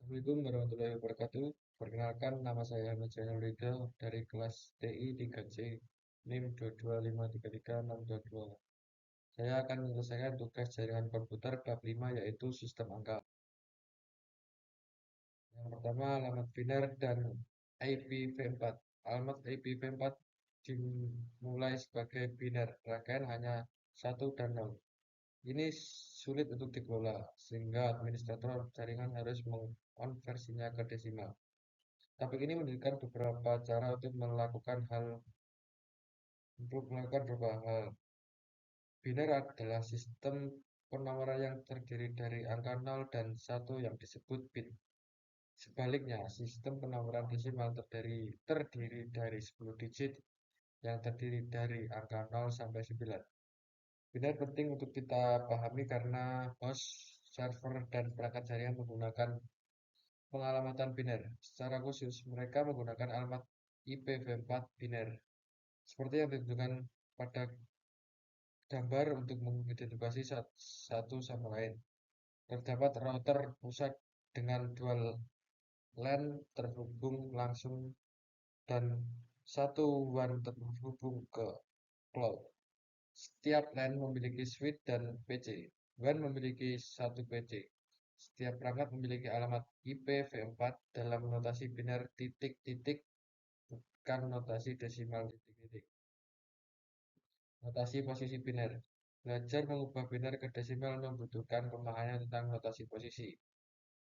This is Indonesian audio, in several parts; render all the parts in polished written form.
Assalamualaikum warahmatullahi wabarakatuh. Perkenalkan, nama saya Ahmad Zainal Ridho dari kelas TI 3C NIM 225336622. Saya akan menyelesaikan tugas jaringan komputer bab 5 yaitu sistem angka. Yang pertama, alamat biner dan IPv4. Alamat IPv4 dimulai sebagai biner, rangkaian hanya 1 dan 0. Ini sulit untuk dikelola, sehingga administrator jaringan harus mengkonversinya ke desimal. Topik ini menunjukkan beberapa cara untuk melakukan beberapa hal. Biner adalah sistem penomoran yang terdiri dari angka 0 dan 1 yang disebut bit. Sebaliknya, sistem penomoran desimal terdiri dari 10 digit yang terdiri dari angka 0 sampai 9. Biner penting untuk kita pahami karena host, server, dan perangkat jaringan menggunakan pengalamatan biner. Secara khusus, mereka menggunakan alamat IPv4 biner. Seperti yang ditunjukkan pada gambar untuk mengidentifikasi satu sama lain. Terdapat router pusat dengan dua LAN terhubung langsung dan satu WAN terhubung ke cloud. Setiap LAN memiliki switch dan PC. WAN memiliki satu PC. Setiap perangkat memiliki alamat IPv4 dalam notasi biner titik-titik, bukan notasi desimal titik-titik. Notasi posisi biner. Belajar mengubah biner ke desimal membutuhkan pemahaman tentang notasi posisi.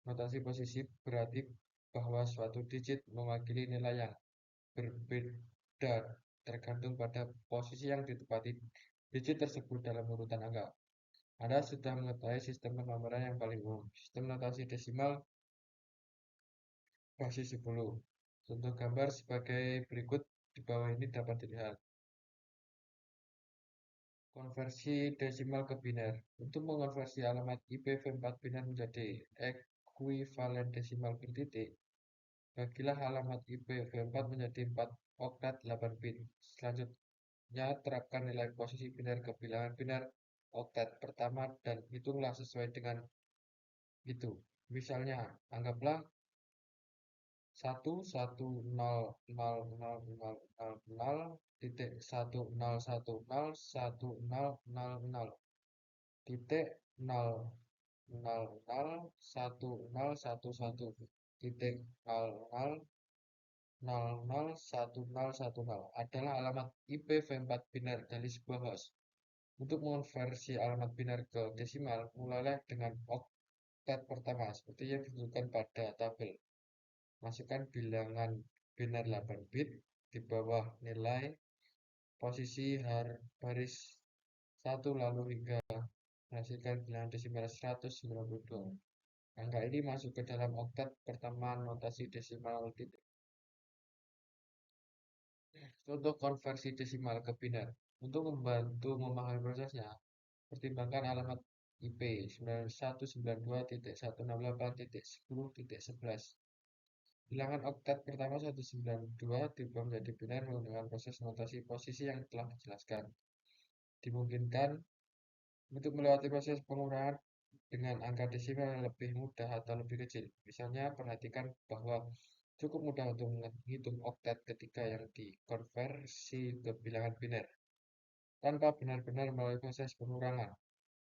Notasi posisi berarti bahwa suatu digit mewakili nilai yang berbeda tergantung pada posisi yang ditempati digit tersebut dalam urutan angka. Anda sudah mengetahui sistem penomoran yang paling umum. Sistem notasi desimal basis 10. Contoh gambar sebagai berikut di bawah ini dapat dilihat. Konversi desimal ke biner. Untuk mengonversi alamat IPv4 biner menjadi ekuivalen desimal bertitik, bagilah alamat IPv4 menjadi 4 oktat 8 bit. Selanjutnya, terapkan nilai posisi biner ke bilangan biner oktat pertama dan hitunglah sesuai dengan itu. Misalnya, anggaplah 1 1 0 0 0 0 titik 0 0 0 1011 titik 001010 adalah alamat IPv4 biner dari sebuah host. Untuk mengonversi alamat biner ke desimal, mulailah dengan oktat pertama seperti yang ditunjukkan pada tabel. Masukkan bilangan biner 8 bit di bawah nilai posisi baris 1 lalu hingga menghasilkan bilangan desimal 192. Angka ini masuk ke dalam oktat pertama notasi desimal titik. Contoh konversi desimal ke biner. Untuk membantu memahami prosesnya, pertimbangkan alamat IP 9192.168.10.11. Bilangan oktat pertama 192 diubah menjadi biner menggunakan proses notasi posisi yang telah dijelaskan. Dimungkinkan untuk melewati proses pengurangan dengan angka desimal yang lebih mudah atau lebih kecil. Misalnya, perhatikan bahwa cukup mudah untuk menghitung oktat ketika yang dikonversi ke bilangan biner tanpa benar-benar melalui proses pengurangan.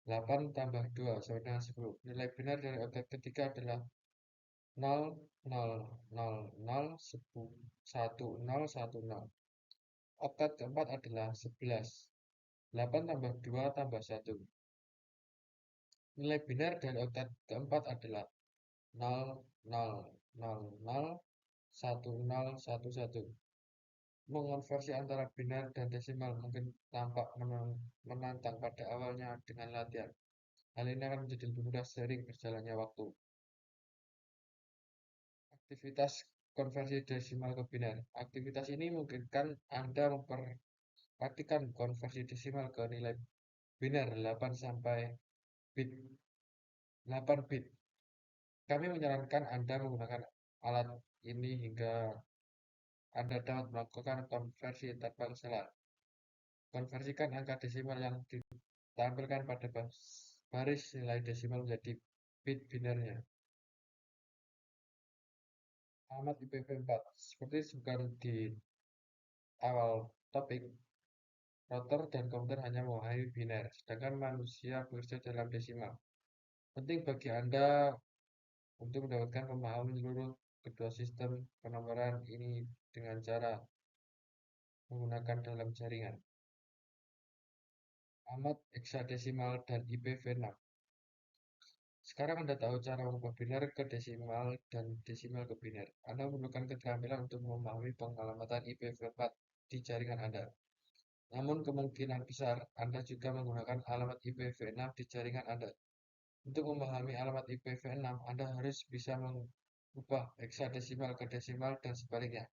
8 tambah 2 sama dengan 10. Nilai benar dari oktat ketiga adalah 00001010. Oktat keempat adalah 11. 8 tambah 2 tambah 1. Nilai benar dari oktat keempat adalah 00001011. Mengonversi antara biner dan desimal mungkin tampak menantang pada awalnya dengan latihan. Hal ini akan menjadi lebih mudah seiring berjalannya waktu. Aktivitas konversi desimal ke biner. Aktivitas ini memungkinkan Anda memperhatikan konversi desimal ke nilai biner 8 sampai 8 bit. Kami menyarankan Anda menggunakan alat ini hingga Anda dapat melakukan konversi tanpa kesalahan. Konversikan angka desimal yang ditampilkan pada baris nilai desimal menjadi bit binernya. Alamat IPv4. Seperti disebutkan di awal topik, router dan komputer hanya memahami biner, sedangkan manusia bekerja dalam desimal. Penting bagi Anda untuk mendapatkan pemahaman seluruh kedua sistem penomoran ini dengan cara menggunakan dalam jaringan. Alamat heksadesimal dan IPv6. Sekarang Anda tahu cara mengubah biner ke desimal dan desimal ke biner. Anda memerlukan keterampilan untuk memahami pengalamatan IPv4 di jaringan Anda. Namun kemungkinan besar Anda juga menggunakan alamat IPv6 di jaringan Anda. Untuk memahami alamat IPv6, Anda harus bisa mengubah heksadesimal ke desimal dan sebaliknya.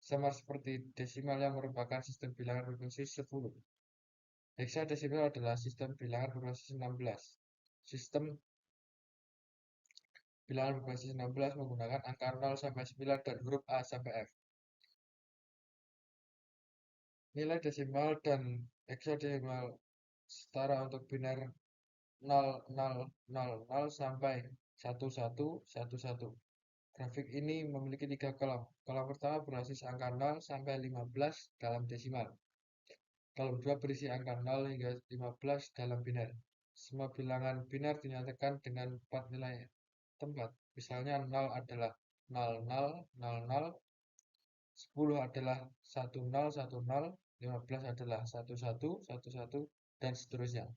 Sama seperti desimal yang merupakan sistem bilangan berbasis 10. Heksadesimal adalah sistem bilangan berbasis 16. Sistem bilangan berbasis 16 menggunakan angka 0 sampai 9 dan huruf A sampai F. Nilai desimal dan heksadesimal setara untuk biner 0000 sampai 1111. Grafik ini memiliki 3 kolom. Kolom pertama berbasis angka 0 sampai 15 dalam desimal. Kolom 2 berisi angka 0 hingga 15 dalam biner. Semua bilangan biner dinyatakan dengan 4 nilai tempat. Misalnya 0 adalah 0000, 10 adalah 1010, 15 adalah 1111, dan seterusnya.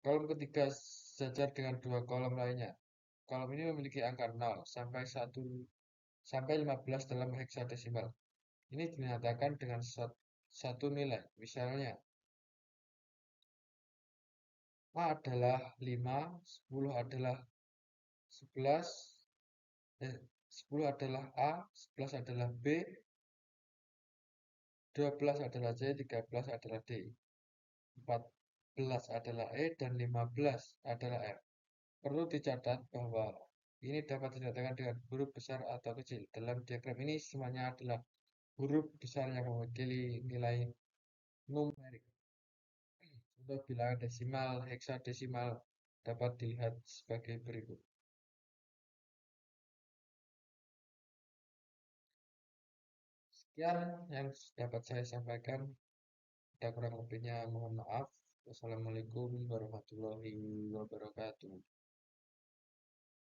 Kolom ketiga sejajar dengan dua kolom lainnya. Kolom ini memiliki angka 0 sampai 1 sampai 15 dalam heksadesimal. Ini dinyatakan dengan satu nilai. Misalnya, A adalah 5, 10 adalah 11, 10 adalah A, 11 adalah B, 12 adalah C, 13 adalah D, 14 adalah E, dan 15 adalah F. Perlu dicatat bahwa ini dapat dinyatakan dengan huruf besar atau kecil. Dalam diagram ini semuanya adalah huruf besar yang mewakili nilai numerik. Untuk bilangan desimal, heksadesimal dapat dilihat sebagai berikut. Sekian yang dapat saya sampaikan. Ada kurang lebihnya mohon maaf. Wassalamualaikum warahmatullahi wabarakatuh.